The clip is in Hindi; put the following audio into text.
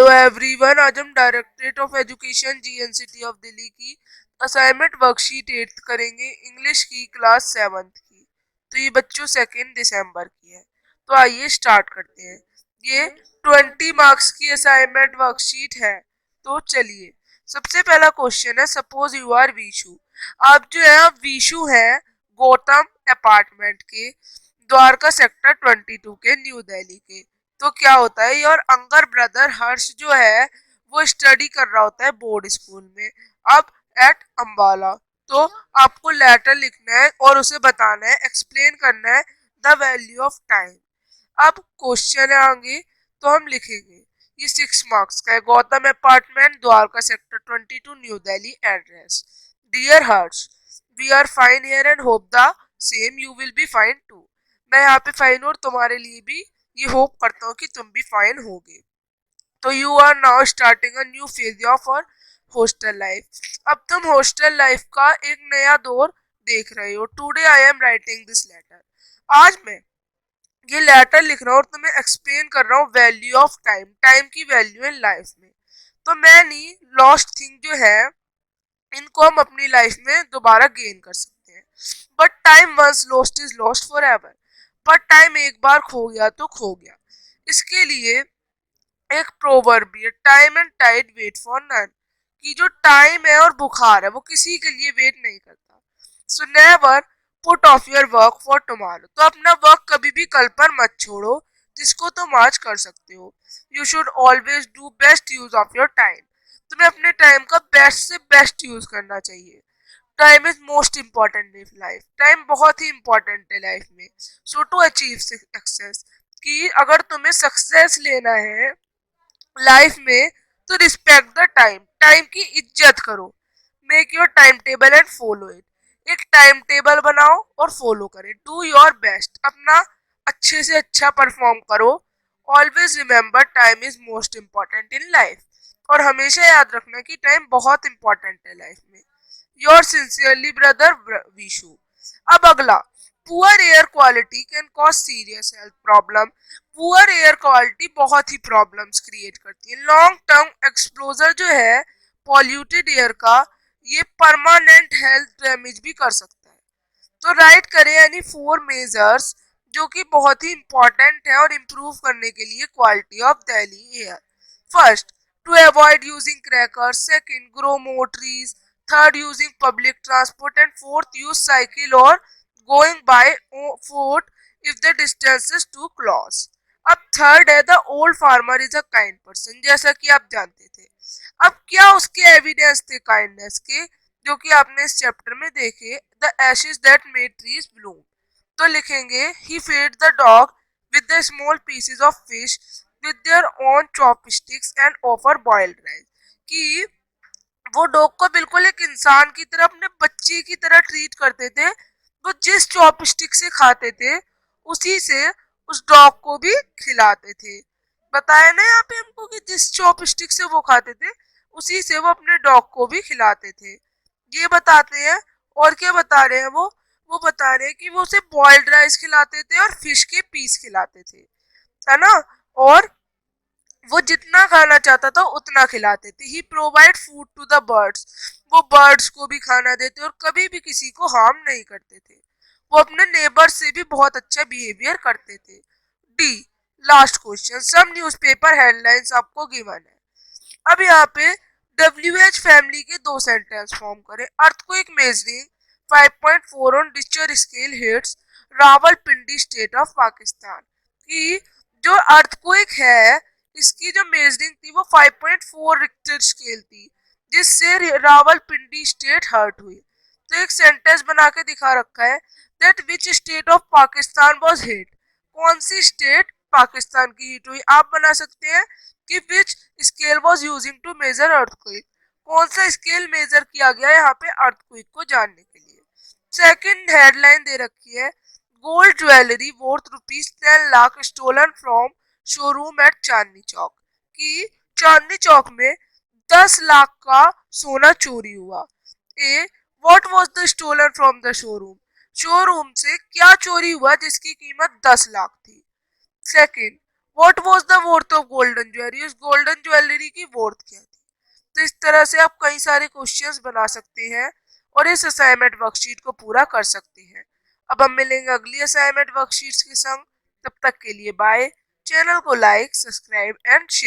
हेलो एवरीवन, आज हम directorate of education GNCT of Delhi की असाइनमेंट वर्कशीट 8 करेंगे, इंग्लिश की क्लास 7 की। तो ये बच्चों 2 दिसंबर की है। तो आइए स्टार्ट करते हैं। ये 20 मार्क्स की असाइनमेंट वर्कशीट है। तो चलिए, सबसे पहला क्वेश्चन है, सपोज यू आर विशु। आप जो है आप विशु हैं गौतम अपार्टमेंट के, द्वारका सेक्टर 22 के, न्यू दिल्ली के। तो क्या होता है, योर अंगर ब्रदर हर्ष जो है वो स्टडी कर रहा होता है बोर्ड स्कूल में, अब एट अम्बाला। तो आपको लेटर लिखना है और उसे बताना है, एक्सप्लेन करना है द वैल्यू ऑफ टाइम। अब क्वेश्चन है आगे, तो हम लिखेंगे ये 6 मार्क्स का है। Gautam apartment, Dwarka sector 22, new Delhi. Address, dear Harsh, we are fine here and hope the same you will be fine too. मैं यहाँ पे फाइन और तुम्हारे लिए भी ये होप करता हूँ कि तुम भी फाइन होगे। तो you are now starting a new phase of और हॉस्टल लाइफ। अब तुम हॉस्टल लाइफ का एक नया दौर देख रहे हो। Today I am writing this letter. आज मैं ये लेटर लिख रहा हूँ और तुम्हें एक्सप्लेन कर रहा हूँ वैल्यू ऑफ टाइम, टाइम की वैल्यू इन लाइफ में। तो मैनी लॉस्ट थिंग जो है इनको हम अपनी लाइफ में दोबारा गेन कर सकते हैं। But time once lost is lost for ever. पर टाइम एक बार खो गया तो खो गया। इसके लिए एक प्रोवर्ब भी है, time and tide wait for none. कि जो टाइम है और बुखार है वो किसी के लिए वेट नहीं करता। So never put off your work for tomorrow. तो अपना वर्क कभी भी कल पर मत छोड़ो जिसको तुम आज कर सकते हो। You should always do best use of your time. तुम्हें अपने टाइम का बेस्ट से बेस्ट यूज करना चाहिए। Time is most important in life. Time बहुत ही इम्पोर्टेंट है लाइफ में। सो टू अचीव सक्सेस, कि अगर तुम्हें सक्सेस लेना है लाइफ में तो रिस्पेक्ट द टाइम, टाइम की इज्जत करो। Make your time table and follow it. एक टाइम टेबल बनाओ और फॉलो करें। डू योर बेस्ट, अपना अच्छे से अच्छा परफॉर्म करो। Always remember time is most important in life. और हमेशा याद रखना कि टाइम बहुत इंपॉर्टेंट है लाइफ में। Your sincerely brother Vishu. अब अगला, poor air quality can cause serious health problem. Poor air quality बहुत ही प्रॉब्लम्स क्रिएट करती है। लॉन्ग टर्म एक्सपोजर जो है पॉल्यूटेड एयर का, ये परमानेंट हेल्थ डैमेज भी कर सकता है। तो राइट करें यानी 4 मेजर्स जो कि बहुत ही इंपॉर्टेंट है और इम्प्रूव करने के लिए quality of Delhi air. First, to avoid using crackers. Second, grow more trees. Third, using public transport. And fourth, use cycle और going by foot if the distance is too close. अब थर्ड है, the old farmer is a kind person, जैसा कि आप जानते थे। अब क्या उसके एविडेंस थे काइंडनेस के, जो कि आपने इस चैप्टर में देखे, the ashes that made trees bloom. तो लिखेंगे, he fed the dog with the small pieces of fish with their own chopsticks and offer boiled rice. कि वो डॉग को बिल्कुल एक इंसान की तरह, अपने बच्चे की तरह ट्रीट करते थे। वो जिस चॉपस्टिक से खाते थे उसी से उस डॉग को भी खिलाते थे। बताया ना यहाँ पे हमको कि जिस चॉपस्टिक से वो खाते थे उसी से वो अपने डॉग को भी खिलाते थे। ये बताते हैं। और क्या बता रहे हैं वो बता रहे हैं कि वो उसे बॉइल्ड राइस खिलाते थे और फिश के पीस खिलाते थे, है ना। और वो जितना खाना चाहता था उतना खिलाते थे। He provide food to the birds. वो बर्ड्स को भी खाना देते और कभी भी किसी को हार्म नहीं करते थे। वो अपने नेबर से भी बहुत अच्छा बिहेवियर करते थे। डी, लास्ट क्वेश्चन, सम न्यूज़पेपर हेडलाइंस आपको गिवन है। अब यहाँ पे WH फैमिली के 2 सेंटेंस फॉर्म करें। Earthquake measuring 5.4 on Richter scale hits Rawalpindi state of Pakistan. कि जो अर्थक्वेक है इसकी जो मेजरिंग थी वो 5.4 रिक्टर स्केल थी, जिससे रावलपिंडी स्टेट हर्ट हुई। तो एक सेंटेंस बना के दिखा रखा है, that which state of Pakistan was hit. कौन सी स्टेट पाकिस्तान की हिट हुई। आप बना सकते हैं कि which scale was using to measure earthquake. कौन सा स्केल मेजर किया गया यहाँ पे अर्थक्वेक को जानने के लिए। सेकंड हेडलाइन दे रखी है, gold jewellery worth ₹10 lakh stolen from showroom at Chandni Chowk. कि चांदनी चौक में 10 लाख का सोना चोरी हुआ। A, what was the stolen from the showroom. Showroom से क्या चोरी हुआ जिसकी कीमत 10 लाख थी। Second, what was the worth of golden jewellery, उस गोल्डन ज्वेलरी की वर्थ क्या थी। तो इस तरह से आप कई सारे क्वेश्चंस बना सकते हैं और इस असाइनमेंट वर्कशीट को पूरा कर सकते हैं। अब हम मिलेंगे अगली असाइनमेंट वर्कशीट्स के संग। तब तक के लिए बाय। चैनल को लाइक, सब्सक्राइब एंड शेयर।